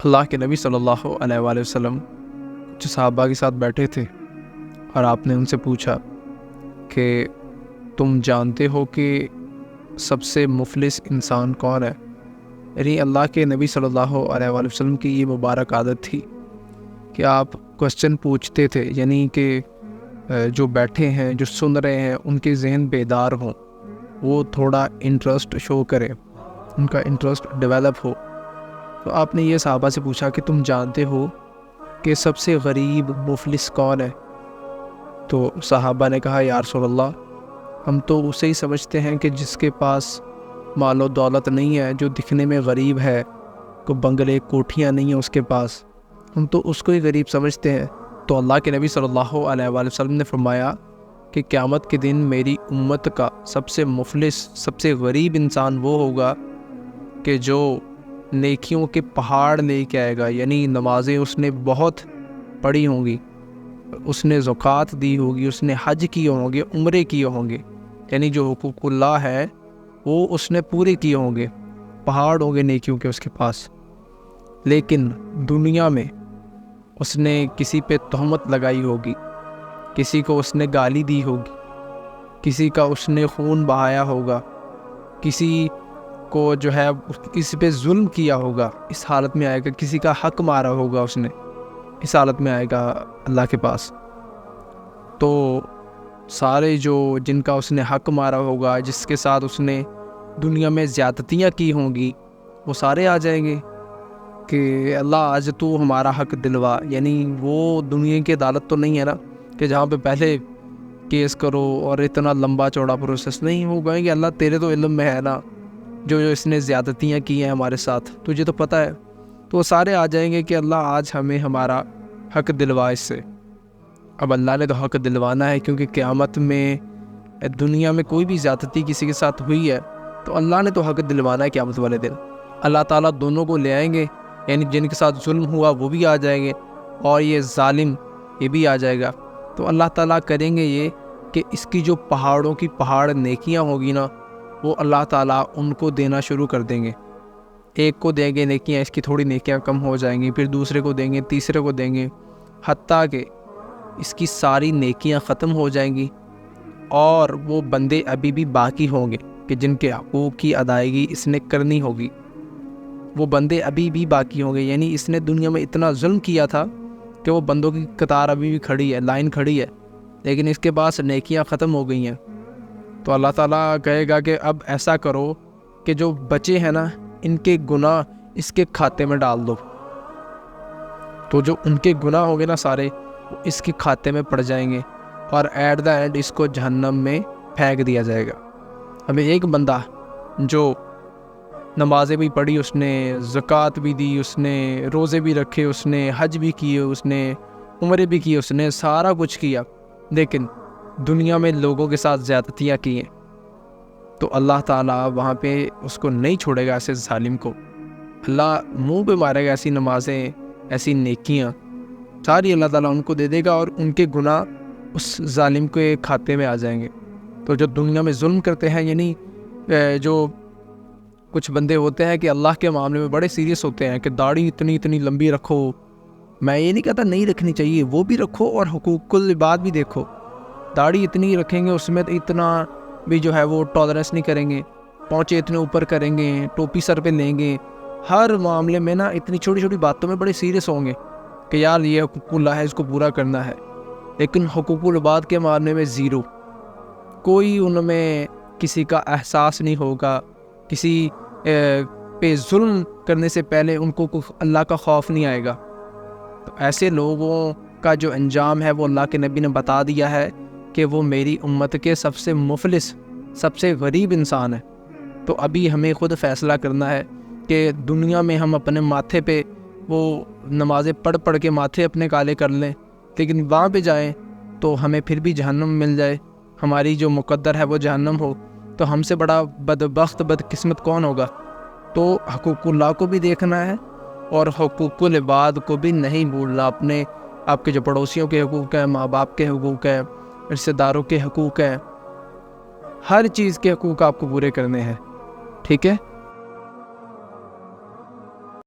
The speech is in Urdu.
اللہ کے نبی صلی اللہ علیہ وآلہ وسلم کچھ صحابہ کے ساتھ بیٹھے تھے اور آپ نے ان سے پوچھا کہ تم جانتے ہو کہ سب سے مفلس انسان کون ہے؟ یعنی اللہ کے نبی صلی اللہ علیہ وآلہ وسلم کی یہ مبارک عادت تھی کہ آپ کوسچن پوچھتے تھے، یعنی کہ جو بیٹھے ہیں، جو سن رہے ہیں، ان کے ذہن بیدار ہوں، وہ تھوڑا انٹرسٹ شو کرے، ان کا انٹرسٹ ڈیولپ ہو۔ تو آپ نے یہ صحابہ سے پوچھا کہ تم جانتے ہو کہ سب سے غریب مفلس کون ہے؟ تو صحابہ نے کہا یا رسول اللہ، ہم تو اسے ہی سمجھتے ہیں کہ جس کے پاس مال و دولت نہیں ہے، جو دکھنے میں غریب ہے، کو بنگلے کوٹھیاں نہیں ہیں اس کے پاس، ہم تو اس کو ہی غریب سمجھتے ہیں۔ تو اللہ کے نبی صلی اللہ علیہ وآلہ وسلم نے فرمایا کہ قیامت کے دن میری امت کا سب سے مفلس، سب سے غریب انسان وہ ہوگا کہ جو نیکیوں کے پہاڑ لے کے آئے گا، یعنی نمازیں اس نے بہت پڑھی ہوں گی، اس نے زکوٰۃ دی ہوگی، اس نے حج کیے ہوں گے، عمرے کیے ہوں گے، یعنی جو حقوق اللہ ہے وہ اس نے پورے کیے ہوں گے، پہاڑ ہوں گے نیکیوں کے اس کے پاس، لیکن دنیا میں اس نے کسی پہ تہمت لگائی ہوگی، کسی کو اس نے گالی دی ہوگی، کسی کا اس نے خون بہایا ہوگا، کسی کو جو ہے کسی پہ ظلم کیا ہوگا، اس حالت میں آئے گا، کسی کا حق مارا ہوگا اس نے، اس حالت میں آئے گا اللہ کے پاس۔ تو سارے جن کا اس نے حق مارا ہوگا، جس کے ساتھ اس نے دنیا میں زیادتیاں کی ہوں گی، وہ سارے آ جائیں گے کہ اللہ آج تو ہمارا حق دلوا، یعنی وہ دنیا کی عدالت تو نہیں ہے نا کہ جہاں پہ پہلے کیس کرو اور اتنا لمبا چوڑا پروسیس نہیں، وہ کہیں گے اللہ تیرے تو علم میں ہے نا، جو اس نے زیادتیاں کی ہیں ہمارے ساتھ، تجھے تو پتہ ہے۔ تو وہ سارے آ جائیں گے کہ اللہ آج ہمیں ہمارا حق دلوا اس سے۔ اب اللہ نے تو حق دلوانا ہے، کیونکہ قیامت میں دنیا میں کوئی بھی زیادتی کسی کے ساتھ ہوئی ہے تو اللہ نے تو حق دلوانا ہے قیامت والے دن۔ اللہ تعالیٰ دونوں کو لے آئیں گے، یعنی جن کے ساتھ ظلم ہوا وہ بھی آ جائیں گے اور یہ ظالم یہ بھی آ جائے گا۔ تو اللہ تعالیٰ کریں گے یہ کہ اس کی جو پہاڑوں کی پہاڑ نیکیاں ہوگی نا، وہ اللہ تعالیٰ ان کو دینا شروع کر دیں گے۔ ایک کو دیں گے نیکیاں، اس کی تھوڑی نیکیاں کم ہو جائیں گی، پھر دوسرے کو دیں گے، تیسرے کو دیں گے، حتیٰ کہ اس کی ساری نیکیاں ختم ہو جائیں گی، اور وہ بندے ابھی بھی باقی ہوں گے کہ جن کے حقوق کی ادائیگی اس نے کرنی ہوگی، وہ بندے ابھی بھی باقی ہوں گے۔ یعنی اس نے دنیا میں اتنا ظلم کیا تھا کہ وہ بندوں کی قطار ابھی بھی کھڑی ہے، لائن کھڑی ہے، لیکن اس کے پاس نیکیاں ختم ہو گئی ہیں۔ تو اللہ تعالیٰ کہے گا کہ اب ایسا کرو کہ جو بچے ہیں نا، ان کے گناہ اس کے کھاتے میں ڈال دو۔ تو جو ان کے گناہ ہوں گے نا سارے، وہ اس کے کھاتے میں پڑ جائیں گے، اور ایٹ دا اینڈ اس کو جہنم میں پھینک دیا جائے گا۔ ابھی ایک بندہ جو نمازیں بھی پڑھی، اس نے زکوٰۃ بھی دی، اس نے روزے بھی رکھے، اس نے حج بھی کیے، اس نے عمرے بھی کیے، اس نے سارا کچھ کیا، لیکن دنیا میں لوگوں کے ساتھ زیادتیاں کی ہیں، تو اللہ تعالیٰ وہاں پہ اس کو نہیں چھوڑے گا۔ ایسے ظالم کو اللہ منہ پہ مارے گا، ایسی نمازیں، ایسی نیکیاں ساری اللہ تعالیٰ ان کو دے دے گا، اور ان کے گناہ اس ظالم کے کھاتے میں آ جائیں گے۔ تو جو دنیا میں ظلم کرتے ہیں، یعنی جو کچھ بندے ہوتے ہیں کہ اللہ کے معاملے میں بڑے سیریس ہوتے ہیں کہ داڑھی اتنی لمبی رکھو، میں یہ نہیں کہتا نہیں رکھنی چاہیے، وہ بھی رکھو، اور حقوق العباد بھی دیکھو۔ داڑھی اتنی رکھیں گے، اس میں اتنا بھی جو ہے وہ ٹالرنس نہیں کریں گے، پونچے اتنے اوپر کریں گے، ٹوپی سر پہ لیں گے، ہر معاملے میں نا اتنی چھوٹی چھوٹی باتوں میں بڑے سیریس ہوں گے کہ یار یہ حقوق اللہ ہے، اس کو پورا کرنا ہے، لیکن حقوق العباد کے معاملے میں زیرو، کوئی ان میں کسی کا احساس نہیں ہوگا، کسی پہ ظلم کرنے سے پہلے ان کو اللہ کا خوف نہیں آئے گا۔ تو ایسے لوگوں کا جو انجام ہے وہ اللہ کے نبی نے بتا دیا ہے کہ وہ میری امت کے سب سے مفلس، سب سے غریب انسان ہے۔ تو ابھی ہمیں خود فیصلہ کرنا ہے کہ دنیا میں ہم اپنے ماتھے پہ وہ نمازیں پڑھ کے ماتھے اپنے کالے کر لیں، لیکن وہاں پہ جائیں تو ہمیں پھر بھی جہنم مل جائے، ہماری جو مقدر ہے وہ جہنم ہو، تو ہم سے بڑا بدبخت بدقسمت کون ہوگا؟ تو حقوق اللہ کو بھی دیکھنا ہے، اور حقوق العباد کو بھی نہیں بھولنا۔ اپنے آپ کے جو پڑوسیوں کے حقوق ہیں، ماں باپ کے حقوق ہیں، رشتہ داروں کے حقوق ہیں، ہر چیز کے حقوق آپ کو پورے کرنے ہیں، ٹھیک ہے؟